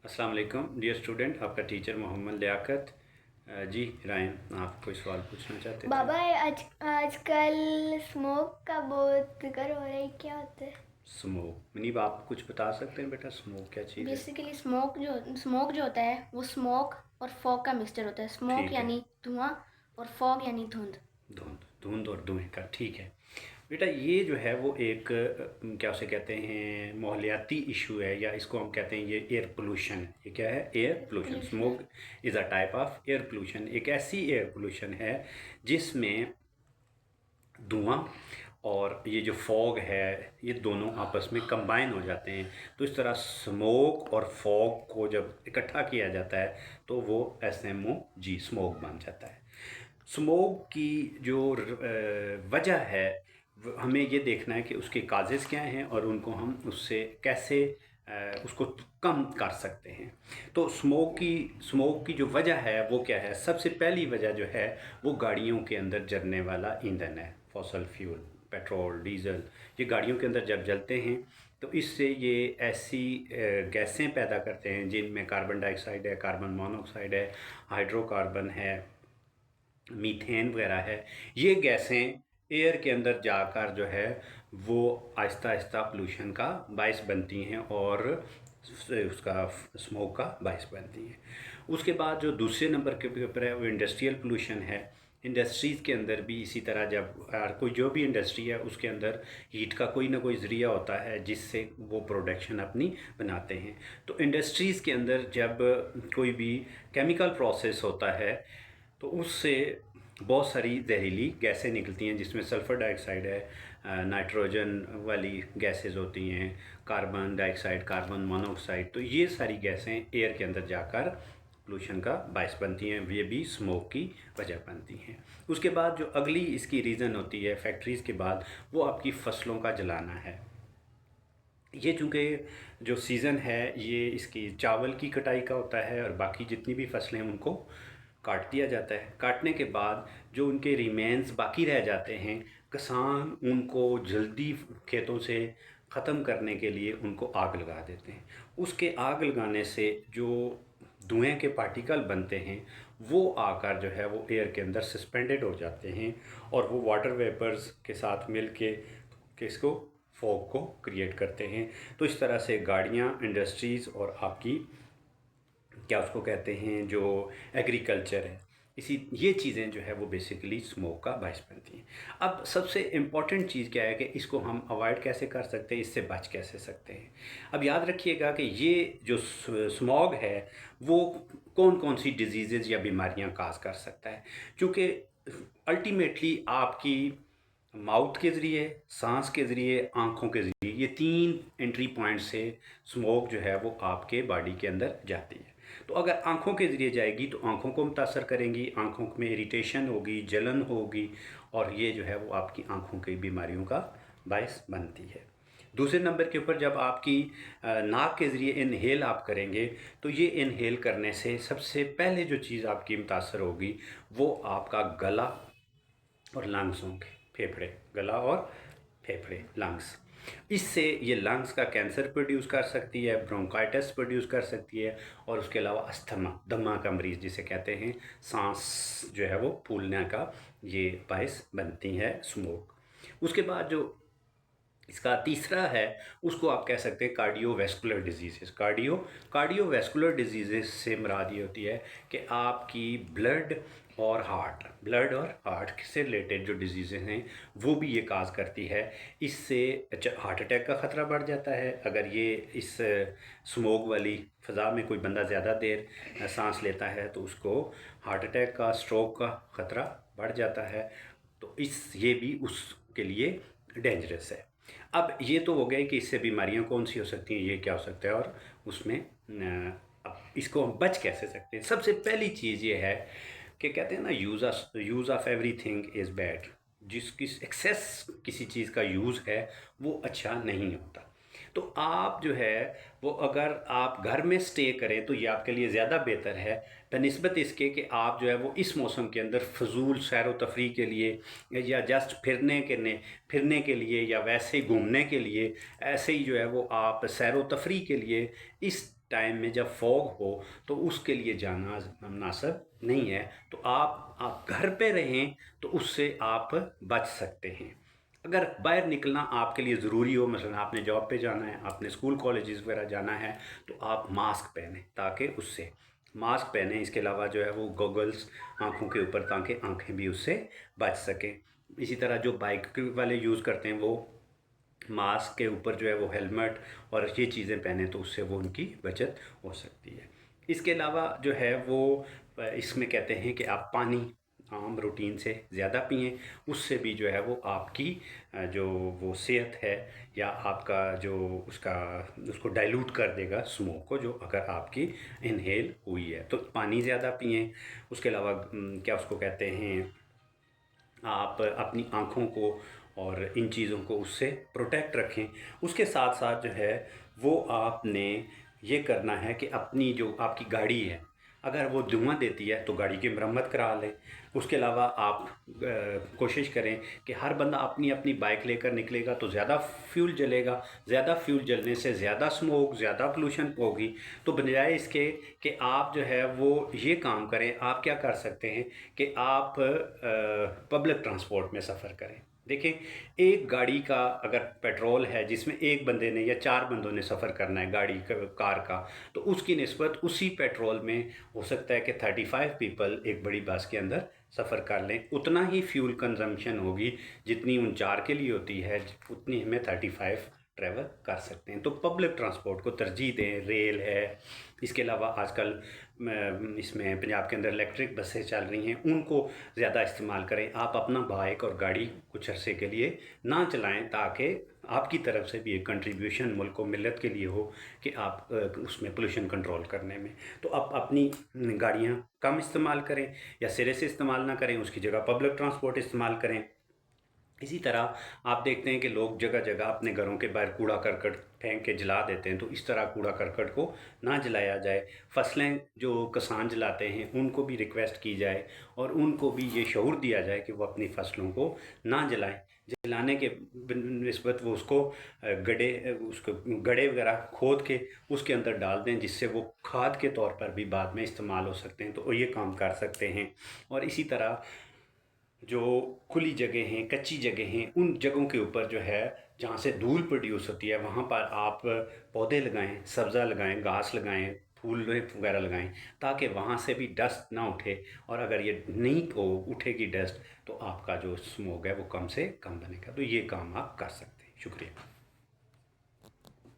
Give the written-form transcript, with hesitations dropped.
अस्सलाम वालेकुम dear student, आपका टीचर मोहम्मद लियाकत। जी रायन, आप कोई सवाल पूछना चाहते थे? बाबा आजकल स्मोक का बहुत जिक्र हो रहा है, क्या होता है? स्मोक मनीब, आप कुछ बता सकते हैं बेटा, स्मोक क्या चीज़ है? बेसिकली स्मोक जो होता है वो स्मोक और फॉग का मिक्सचर होता है। स्मोक ठीक है। यानी धुआं और फॉग यानी धुंध। धुंध धुंध और धुएं का, ठीक है बेटा। ये जो है वो एक क्या उसे कहते हैं, माहौलियाती इशू है, या इसको हम कहते हैं ये एयर पोल्यूशन है। ये क्या है? Air pollution. Pollution. Smoke is a type of air pollution. एक ऐसी एयर पोल्यूशन है जिसमें धुआं और ये जो फॉग है, ये दोनों आपस में कंबाइन हो जाते हैं। तो इस तरह स्मोक और फॉग को जब इकट्ठा किया जाता है तो वो SMOG स्मोक बन जाता है। स्मोक की जो वजह है, हमें ये देखना है कि उसके काजेज़ क्या हैं और उनको हम उससे कैसे उसको कम कर सकते हैं। तो स्मोक की जो वजह है वो क्या है? सबसे पहली वजह जो है वो गाड़ियों के अंदर जलने वाला ईंधन है। फॉसल फ्यूल, पेट्रोल, डीजल, ये गाड़ियों के अंदर जब जलते हैं तो इससे ये ऐसी गैसें पैदा करते हैं जिनमें कार्बन डाइऑक्साइड है, कार्बन मोनोऑक्साइड है, हाइड्रोकार्बन है, मीथेन वगैरह है। ये गैसें एयर के अंदर जाकर जो है वो आहिस्ता आहिस्ता पोल्यूशन का बायस बनती हैं और उसका स्मोक का बायस बनती हैं। उसके बाद जो दूसरे नंबर के ऊपर है वो इंडस्ट्रियल पोल्यूशन है। इंडस्ट्रीज़ के अंदर भी इसी तरह, जब कोई जो भी इंडस्ट्री है उसके अंदर हीट का कोई ना कोई ज़रिया होता है जिससे वो प्रोडक्शन अपनी बनाते हैं। तो इंडस्ट्रीज़ के अंदर जब कोई भी केमिकल प्रोसेस होता है तो उससे बहुत सारी जहरीली गैसें निकलती हैं, जिसमें सल्फ़र डाइऑक्साइड है, नाइट्रोजन वाली गैसेस होती हैं, कार्बन डाइऑक्साइड, कार्बन मोनोऑक्साइड। तो ये सारी गैसें एयर के अंदर जाकर पोल्यूशन का बायस बनती हैं। ये भी स्मोक की वजह बनती हैं। उसके बाद जो अगली इसकी रीज़न होती है फैक्ट्रीज़ के बाद, वो आपकी फसलों का जलाना है। ये चूँकि जो सीज़न है ये इसकी चावल की कटाई का होता है और बाकी जितनी भी फसलें हैं उनको काट दिया जाता है। काटने के बाद जो उनके रिमेन्स बाकी रह जाते हैं, किसान उनको जल्दी खेतों से ख़त्म करने के लिए उनको आग लगा देते हैं। उसके आग लगाने से जो धुएं के पार्टिकल बनते हैं वो आकर जो है वो एयर के अंदर सस्पेंडेड हो जाते हैं और वो वाटर वेपर्स के साथ मिल के किसको, फॉग को क्रिएट करते हैं। तो इस तरह से गाड़ियाँ, इंडस्ट्रीज़ और आपकी क्या उसको कहते हैं जो एग्रीकल्चर है, इसी ये चीज़ें जो है वो बेसिकली स्मोक का बायस बनती हैं। अब सबसे इम्पॉर्टेंट चीज़ क्या है कि इसको हम अवॉइड कैसे कर सकते हैं, इससे बच कैसे सकते हैं। अब याद रखिएगा कि ये जो स्मॉग है वो कौन कौन सी डिजीज़ या बीमारियां काज कर सकता है। क्योंकि अल्टीमेटली आपकी माउथ के ज़रिए, सांस के ज़रिए, आँखों के ज़रिए, ये 3 एंट्री पॉइंट से स्मोक जो है वो आपके बॉडी के अंदर जाती है। तो अगर आँखों के ज़रिए जाएगी तो आँखों को मुतासर करेंगी, आँखों में इरिटेशन होगी, जलन होगी और ये जो है वो आपकी आँखों की बीमारियों का बायस बनती है। दूसरे नंबर के ऊपर जब आपकी नाक के ज़रिए इनहेल आप करेंगे तो ये इनहेल करने से सबसे पहले जो चीज़ आपकी मुतासर होगी वो आपका गला और लंग्स होंगे, फेफड़े, गला और फेफड़े, लंग्स। इससे ये लंग्स का कैंसर प्रोड्यूस कर सकती है, ब्रोंकाइटिस प्रोड्यूस कर सकती है और उसके अलावा अस्थमा, दमा का मरीज़ जिसे कहते हैं, सांस जो है वो फूलने का ये बायस बनती है स्मोक। उसके बाद जो इसका तीसरा है उसको आप कह सकते हैं कार्डियोवैस्कुलर डिजीज़। कार्डियोवैस्कुलर डिजीज़ से मुराद ये होती है कि आपकी ब्लड और हार्ट से रिलेटेड जो डिजीज़ हैं वो भी ये काज करती है। इससे हार्ट अटैक का ख़तरा बढ़ जाता है। अगर ये इस स्मोक वाली फ़ज़ा में कोई बंदा ज़्यादा देर सांस लेता है तो उसको हार्ट अटैक का, स्ट्रोक का ख़तरा बढ़ जाता है। तो ये भी उसके लिए डेंजरस है। अब ये तो हो गए कि इससे बीमारियां कौन सी हो सकती हैं, ये क्या हो सकता है और उसमें अब इसको हम बच कैसे सकते हैं। सबसे पहली चीज़ ये है कि कहते हैं ना, use of everything is bad. जिसकी एक्सेस किसी चीज़ का यूज़ है वो अच्छा नहीं होता। तो आप जो है वो अगर आप घर में स्टे करें तो ये आपके लिए ज़्यादा बेहतर है बनिस्बत इसके कि आप जो है वो इस मौसम के अंदर फजूल सैर व तफरी के लिए या जस्ट फिरने के लिए या वैसे ही घूमने के लिए, ऐसे ही जो है वो आप सैर व तफरी के लिए इस टाइम में जब फॉग हो तो उसके लिए जाना मुनासिब नहीं है। तो आप घर पे रहें तो उससे आप बच सकते हैं। अगर बाहर निकलना आपके लिए ज़रूरी हो, मसलन आपने जॉब पे जाना है, आपने स्कूल कॉलेजेस वगैरह जाना है, तो आप मास्क पहने ताकि उससे मास्क पहने। इसके अलावा जो है वो गॉगल्स आँखों के ऊपर, ताकि आँखें भी उससे बच सकें। इसी तरह जो बाइक वाले यूज़ करते हैं वो मास्क के ऊपर जो है वो हेलमेट और ये चीज़ें पहने, तो उससे वो उनकी बचत हो सकती है। इसके अलावा जो है वो इसमें कहते हैं कि आप पानी आम रूटीन से ज़्यादा पिएं, उससे भी जो है वो आपकी जो वो सेहत है या आपका जो उसको डाइल्यूट कर देगा स्मोक को, जो अगर आपकी इनहेल हुई है। तो पानी ज़्यादा पिएं। उसके अलावा क्या उसको कहते हैं, आप अपनी आँखों को और इन चीज़ों को उससे प्रोटेक्ट रखें। उसके साथ साथ जो है वो आपने ये करना है कि अपनी जो आपकी गाड़ी है, अगर वो धुआं देती है तो गाड़ी की मरम्मत करा लें। उसके अलावा आप कोशिश करें कि हर बंदा अपनी अपनी बाइक लेकर निकलेगा तो ज़्यादा फ्यूल जलेगा। ज़्यादा फ्यूल जलने से ज़्यादा स्मोक, ज़्यादा पोल्यूशन होगी। तो बजाय इसके कि आप जो है वो ये काम करें, आप क्या कर सकते हैं कि आप पब्लिक ट्रांसपोर्ट में सफ़र करें। देखें, एक गाड़ी का अगर पेट्रोल है जिसमें एक बंदे ने या 4 बंदों ने सफ़र करना है गाड़ी कार का, तो उसकी निस्बत उसी पेट्रोल में हो सकता है कि 35 पीपल एक बड़ी बस के अंदर सफ़र कर लें। उतना ही फ्यूल कंजम्पशन होगी जितनी उन 4 के लिए होती है, उतनी हमें 35 ट्रैवल कर सकते हैं। तो पब्लिक ट्रांसपोर्ट को तरजीह दें। रेल है, इसके अलावा आजकल इसमें पंजाब के अंदर इलेक्ट्रिक बसें चल रही हैं, उनको ज़्यादा इस्तेमाल करें। आप अपना बाइक और गाड़ी कुछ अरसे के लिए ना चलाएं, ताकि आपकी तरफ से भी एक कंट्रीब्यूशन मुल्क को, मिलत के लिए हो कि आप उसमें पोल्यूशन कंट्रोल करने में। तो आप अपनी गाड़ियाँ कम इस्तेमाल करें या सिरे से इस्तेमाल ना करें, उसकी जगह पब्लिक ट्रांसपोर्ट इस्तेमाल करें। इसी तरह आप देखते हैं कि लोग जगह जगह अपने घरों के बाहर कूड़ा करकट फेंक के जला देते हैं, तो इस तरह कूड़ा करकट को ना जलाया जाए। फसलें जो किसान जलाते हैं उनको भी रिक्वेस्ट की जाए और उनको भी ये शऊर दिया जाए कि वो अपनी फसलों को ना जलाएं। जलाने के निस्बत वो उसको गड्ढे वगैरह खोद के उसके अंदर डाल दें, जिससे वो खाद के तौर पर भी बाद में इस्तेमाल हो सकते हैं। तो ये काम कर सकते हैं। और इसी तरह जो खुली जगह हैं, कच्ची जगह हैं, उन जगहों के ऊपर जो है जहाँ से धूल प्रोड्यूस होती है, वहाँ पर आप पौधे लगाएं, सब्ज़ा लगाएं, घास लगाएं, फूल वगैरह लगाएं, ताकि वहाँ से भी डस्ट ना उठे। और अगर ये नहीं उठेगी डस्ट, तो आपका जो स्मोक है वो कम से कम बनेगा। तो ये काम आप कर सकते हैं। शुक्रिया।